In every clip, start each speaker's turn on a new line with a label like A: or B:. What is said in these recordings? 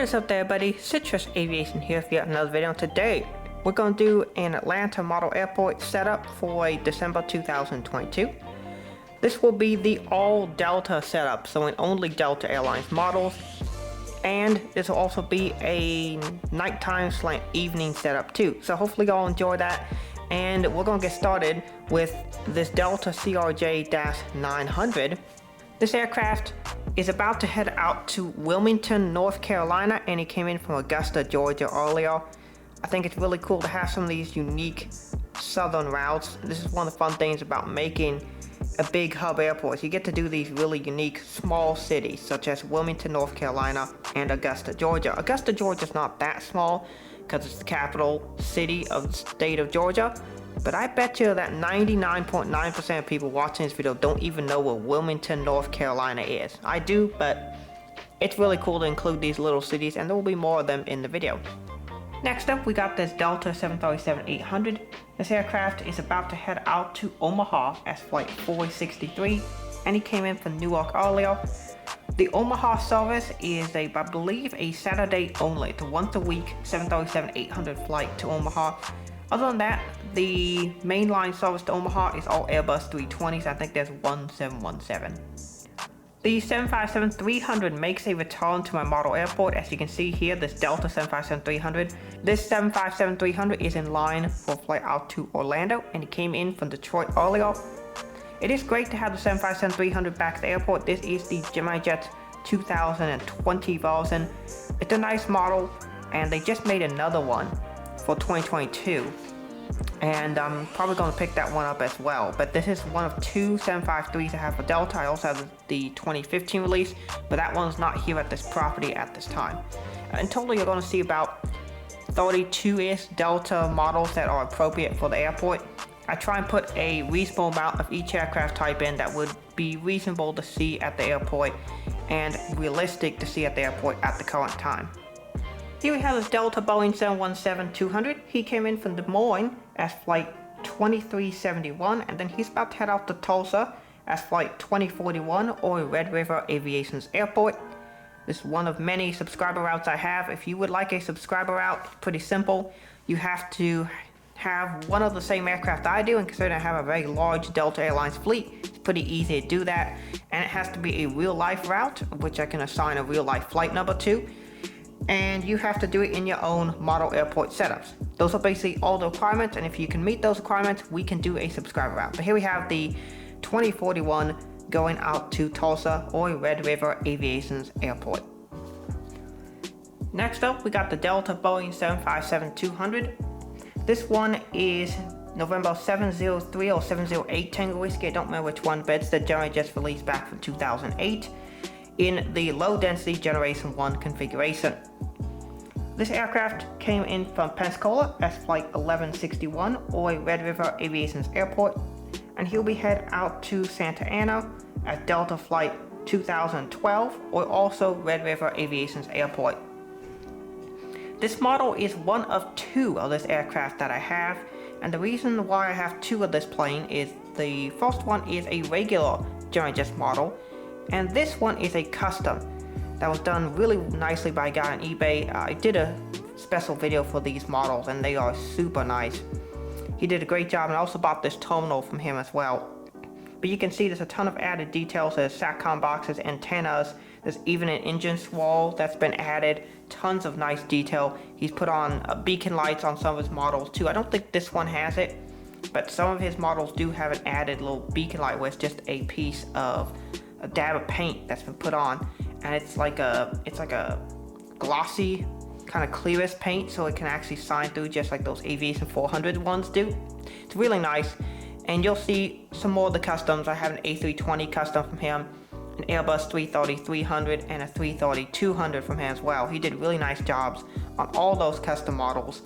A: What is up there, everybody? Citrus Aviation here for yet another video. Today we're going to do an Atlanta Model Airport setup for December 2022. This will be the all Delta setup, so in only Delta Airlines models, and this will also be a nighttime / evening setup too. So hopefully y'all enjoy that, and we're going to get started with this Delta CRJ-900. This aircraft is about to head out to Wilmington, North Carolina, and it came in from Augusta, Georgia earlier. I think it's really cool to have some of these unique southern routes. This is one of the fun things about making a big hub airport. You get to do these really unique small cities such as Wilmington, North Carolina and Augusta, Georgia. Augusta, Georgia is not that small because it's the capital city of the state of Georgia. But I bet you that 99.9% of people watching this video don't even know what Wilmington, North Carolina is. I do, but it's really cool to include these little cities, and there will be more of them in the video. Next up, we got this Delta 737-800. This aircraft is about to head out to Omaha as flight 463, and he came in from Newark earlier. The Omaha service is I believe a Saturday only. It's a once a week 737-800 flight to Omaha. Other than that, the mainline service to Omaha is all Airbus 320s. I think there's one 717. The 757-300 makes a return to my model airport. As you can see here, this Delta 757-300. This 757-300 is in line for a flight out to Orlando, and it came in from Detroit earlier. It is great to have the 757-300 back at the airport. This is the Gemini Jets 2020 version. It's a nice model, and they just made another one for 2022, and I'm probably going to pick that one up as well. But this is one of two 753s I have for Delta. I also have the 2015 release, but that one's not here at this property at this time. In total, you're going to see about 32-ish Delta models that are appropriate for the airport. I try and put a reasonable amount of each aircraft type in that would be reasonable to see at the airport and realistic to see at the airport at the current time. Here we have this Delta Boeing 717-200. He came in from Des Moines as flight 2371, and then he's about to head out to Tulsa as flight 2041 or Red River Aviation's Airport. This is one of many subscriber routes I have. If you would like a subscriber route, pretty simple. You have to have one of the same aircraft I do, and considering I have a very large Delta Airlines fleet, it's pretty easy to do that. And it has to be a real life route, which I can assign a real life flight number to. And you have to do it in your own model airport setups. Those are basically all the requirements, and if you can meet those requirements, we can do a subscriber route. But here we have the 2041 going out to Tulsa or Red River Aviation's Airport. Next up, we got the Delta Boeing 757-200. This one is November 703 or 708 Tango Whiskey. I don't remember which one, but it's the Gemini Jets released back from 2008 in the low density Generation 1 configuration. This aircraft came in from Pensacola as flight 1161 or Red River Aviation's Airport, and he'll be head out to Santa Ana at Delta flight 2012 or also Red River Aviation's Airport. This model is one of two of this aircraft that I have, and the reason why I have two of this plane is the first one is a regular Gemini Jets model, and this one is a custom that was done really nicely by a guy on eBay. I did a special video for these models, and they are super nice. He did a great job, and I also bought this terminal from him as well. But you can see there's a ton of added details. There's SATCOM boxes, antennas, there's even an engine swirl that's been added. Tons of nice detail. He's put on beacon lights on some of his models too. I don't think this one has it, but some of his models do have an added little beacon light where it's just a piece of a dab of paint that's been put on, and it's like a glossy kind of clearest paint, so it can actually shine through just like those Aviation 400 ones do. It's really nice, and you'll see some more of the customs. I have an A320 custom from him, an Airbus 330-300, and a 330-200 from him as well. He did really nice jobs on all those custom models,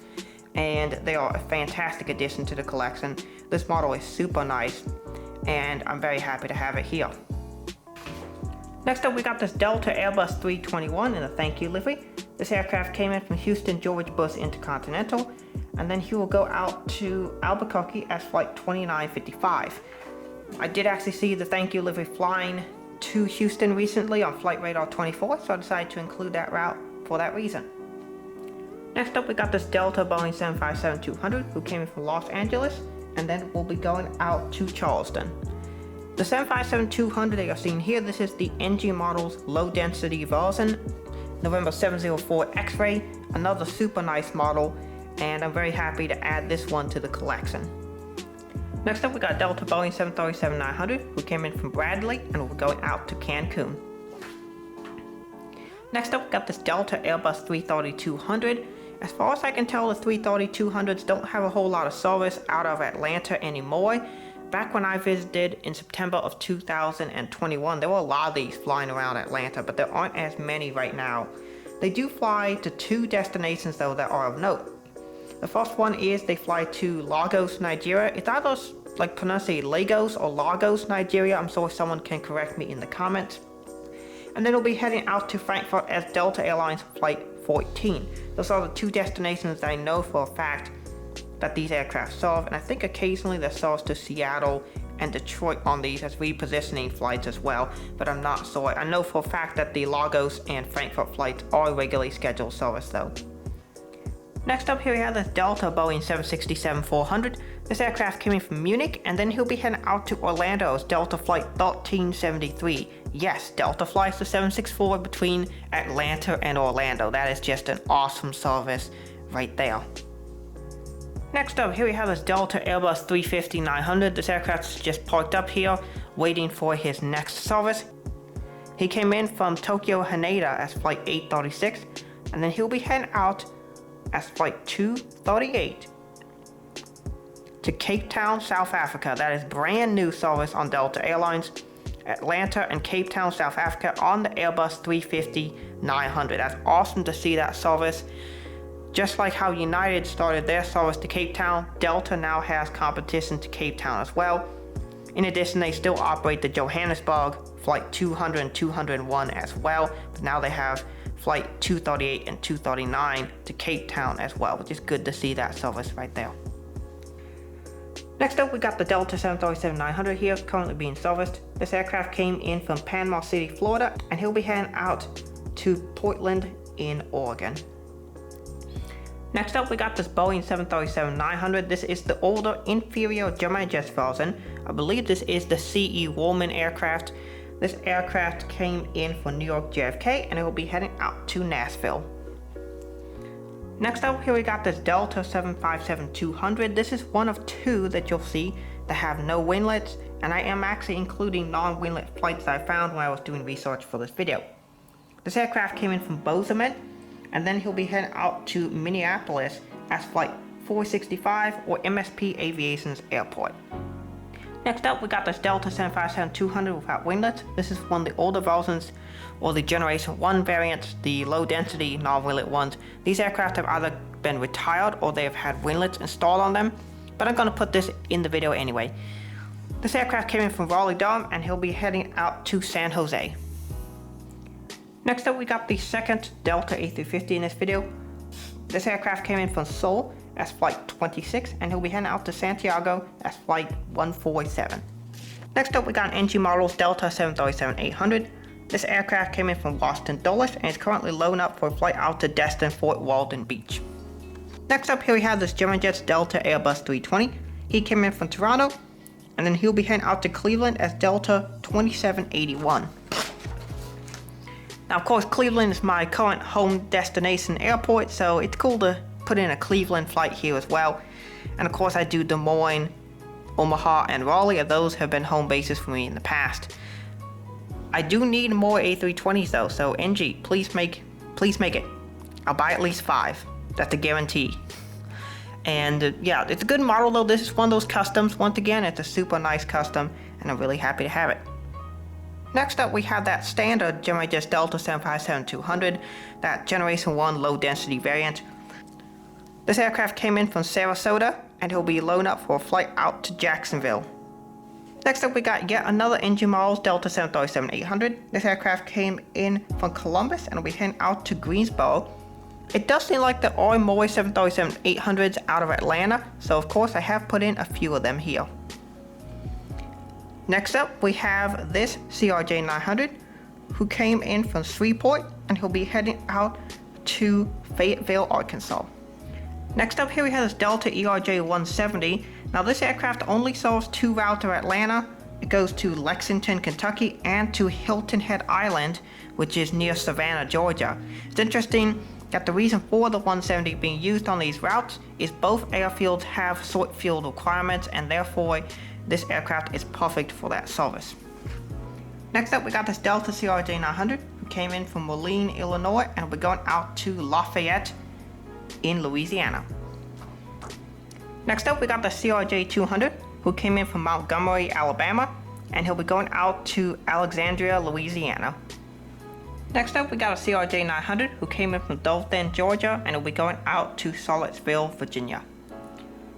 A: and they are a fantastic addition to the collection. This model is super nice, and I'm very happy to have it here. Next up, we got this Delta Airbus 321 in a thank you livery. This aircraft came in from Houston George Bush Intercontinental, and then he will go out to Albuquerque as flight 2955. I did actually see the thank you livery flying to Houston recently on Flight Radar 24, so I decided to include that route for that reason. Next up, we got this Delta Boeing 757-200 who came in from Los Angeles and then will be going out to Charleston. The 757-200 that you're seeing here, this is the NG Models low density version, November 704 X-ray, another super nice model, and I'm very happy to add this one to the collection. Next up, we got Delta Boeing 737-900 who came in from Bradley and will be going out to Cancun. Next up, we got this Delta Airbus 330-200. As far as I can tell, the 330-200s don't have a whole lot of service out of Atlanta anymore. Back when I visited in September of 2021, there were a lot of these flying around Atlanta, but there aren't as many right now. They do fly to 2 destinations though that are of note. The first one is they fly to Lagos, Nigeria. It's either like pronounced Lagos or Lagos, Nigeria. I'm sure someone can correct me in the comments. And then we'll be heading out to Frankfurt as Delta Airlines Flight 14. Those are the 2 destinations that I know for a fact that these aircraft serve, and I think occasionally they serve to Seattle and Detroit on these as repositioning flights as well, but I'm not sure. I know for a fact that the Lagos and Frankfurt flights are regularly scheduled service though. Next up here we have this Delta Boeing 767-400. This aircraft came in from Munich and then he'll be heading out to Orlando as Delta Flight 1373. Yes, Delta flies the 764 between Atlanta and Orlando. That is just an awesome service right there. Next up here we have this Delta Airbus 350-900. This aircraft's just parked up here waiting for his next service. He came in from Tokyo Haneda as Flight 836 and then he'll be heading out as Flight 238 to Cape Town, South Africa. That is brand new service on Delta Airlines, Atlanta and Cape Town, South Africa on the Airbus 350-900. That's awesome to see that service. Just like how United started their service to Cape Town, Delta now has competition to Cape Town as well. In addition, they still operate the Johannesburg Flight 200 and 201 as well, but now they have Flight 238 and 239 to Cape Town as well, which is good to see that service right there. Next up, we got the Delta 737-900 here, currently being serviced. This aircraft came in from Panama City, Florida, and he'll be heading out to Portland in Oregon. Next up, we got this Boeing 737-900. This is the older, inferior Gemini Jets version. I believe this is the C.E. Woolman aircraft. This aircraft came in for New York JFK and it will be heading out to Nashville. Next up here we got this Delta 757-200. This is one of 2 that you'll see that have no winglets, and I am actually including non-winglet flights that I found when I was doing research for this video. This aircraft came in from Bozeman and then he'll be heading out to Minneapolis as Flight 465 or MSP Aviation's airport. Next up, we got this Delta 757-200 without winglets. This is one of the older versions, or the Generation 1 variants, the low-density non-winglet ones. These aircraft have either been retired or they have had winglets installed on them, but I'm going to put this in the video anyway. This aircraft came in from Raleigh-Durham and he'll be heading out to San Jose. Next up, we got the second Delta A350 in this video. This aircraft came in from Seoul as Flight 26 and he'll be heading out to Santiago as Flight 147. Next up, we got an NG Models Delta 737-800. This aircraft came in from Boston Dulles and is currently loading up for a flight out to Destin Fort Walton Beach. Next up here we have this Gemini Jets Delta Airbus 320. He came in from Toronto and then he'll be heading out to Cleveland as Delta 2781. Now of course Cleveland is my current home destination airport, so it's cool to put in a Cleveland flight here as well. And of course I do Des Moines, Omaha and Raleigh, and those have been home bases for me in the past. I do need more A320s though, so NG, please make it. I'll buy at least 5. That's a guarantee. And yeah, it's a good model though. This is one of those customs. Once again, it's a super nice custom and I'm really happy to have it. Next up, we have that standard Gemini Jets Delta 757-200, that Generation 1 low density variant. This aircraft came in from Sarasota and he'll be loading up for a flight out to Jacksonville. Next up, we got yet another NG Models Delta 737-800. This aircraft came in from Columbus and will be heading out to Greensboro. It does seem like there are more 737-800s out of Atlanta, so of course I have put in a few of them here. Next up, we have this CRJ-900 who came in from Shreveport and he'll be heading out to Fayetteville, Arkansas. Next up here we have this Delta ERJ-170. Now this aircraft only serves 2 routes to Atlanta. It goes to Lexington, Kentucky, and to Hilton Head Island, which is near Savannah, Georgia. It's interesting that the reason for the 170 being used on these routes is both airfields have short fuel requirements, and therefore this aircraft is perfect for that service. Next up we got this Delta CRJ-900, who came in from Moline, Illinois, and we're going out to Lafayette in Louisiana. Next up we got the CRJ-200, who came in from Montgomery, Alabama, and he'll be going out to Alexandria, Louisiana. Next up we got a CRJ-900, who came in from Dothan, Georgia, and he'll be going out to Charlottesville, Virginia.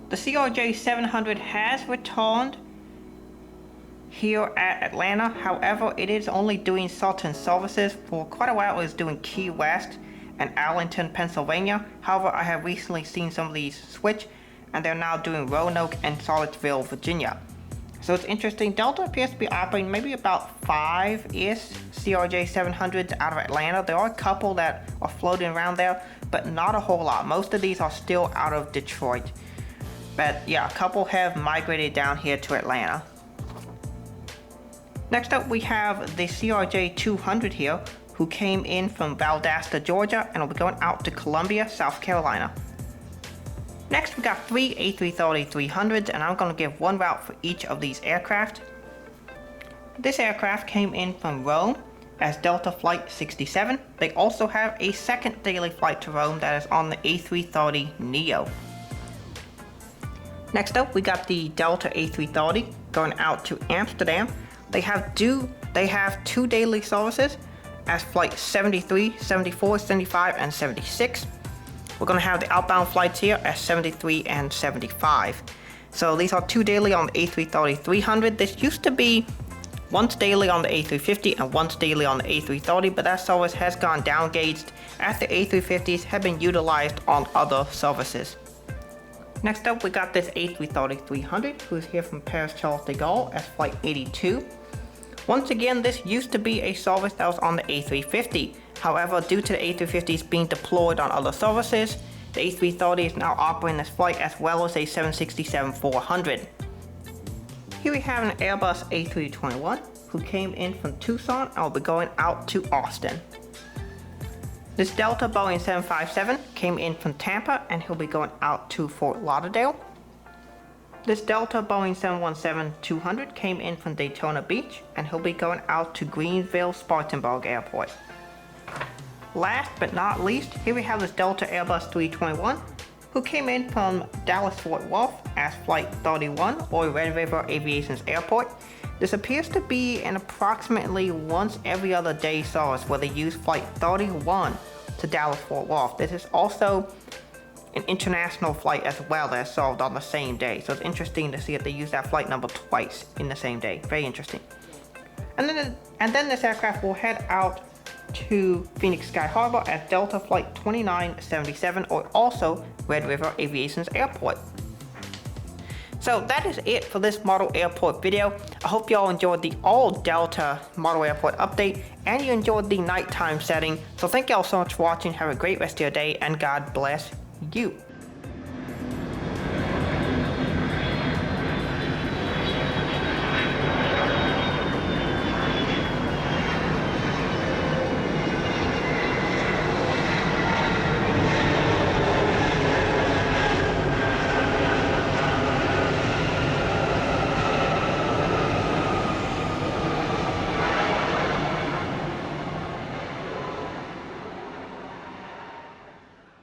A: The CRJ-700 has returned here at Atlanta. However, it is only doing certain services. For quite a while it was doing Key West and Arlington, Pennsylvania. However, I have recently seen some of these switch, and they're now doing Roanoke and Charlottesville, Virginia. So it's interesting. Delta appears to be operating maybe about 5-ish CRJ-700s out of Atlanta. There are a couple that are floating around there, but not a whole lot. Most of these are still out of Detroit. But yeah, a couple have migrated down here to Atlanta. Next up we have the CRJ-200 here, who came in from Valdosta, Georgia, and will be going out to Columbia, South Carolina. Next we got 3 A330-300s, and I'm going to give one route for each of these aircraft. This aircraft came in from Rome as Delta Flight 67. They also have a second daily flight to Rome that is on the A330neo. Next up we got the Delta A330 going out to Amsterdam. They have 2 daily services as Flight 73, 74, 75, and 76. We're going to have the outbound flights here as 73 and 75. So these are 2 daily on the A330-300. This used to be once daily on the A350 and once daily on the A330, but that service has gone downgauged as the A350s have been utilized on other services. Next up we got this A330-300, who's here from Paris Charles de Gaulle as Flight 82. Once again, this used to be a service that was on the A350. However, due to the A350s being deployed on other services, the A330 is now operating this flight as well as a 767-400. Here we have an Airbus A321 who came in from Tucson and will be going out to Austin. This Delta Boeing 757 came in from Tampa and he'll be going out to Fort Lauderdale. This Delta Boeing 717-200 came in from Daytona Beach and he'll be going out to Greenville-Spartanburg Airport. Last but not least, here we have this Delta Airbus 321 who came in from Dallas-Fort Worth as Flight 31 or Red River Aviation's airport. This appears to be an approximately once every other day service where they use Flight 31 to Dallas-Fort Worth. This is also an international flight as well that's served on the same day. So it's interesting to see that they use that flight number twice in the same day. Very interesting. And then this aircraft will head out to Phoenix Sky Harbor at Delta Flight 2977 or also Red River Aviation's airport. So that is it for this model airport video. I hope y'all enjoyed the all Delta model airport update and you enjoyed the nighttime setting. So thank y'all so much for watching. Have a great rest of your day and God bless you.